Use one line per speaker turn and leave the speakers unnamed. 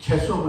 600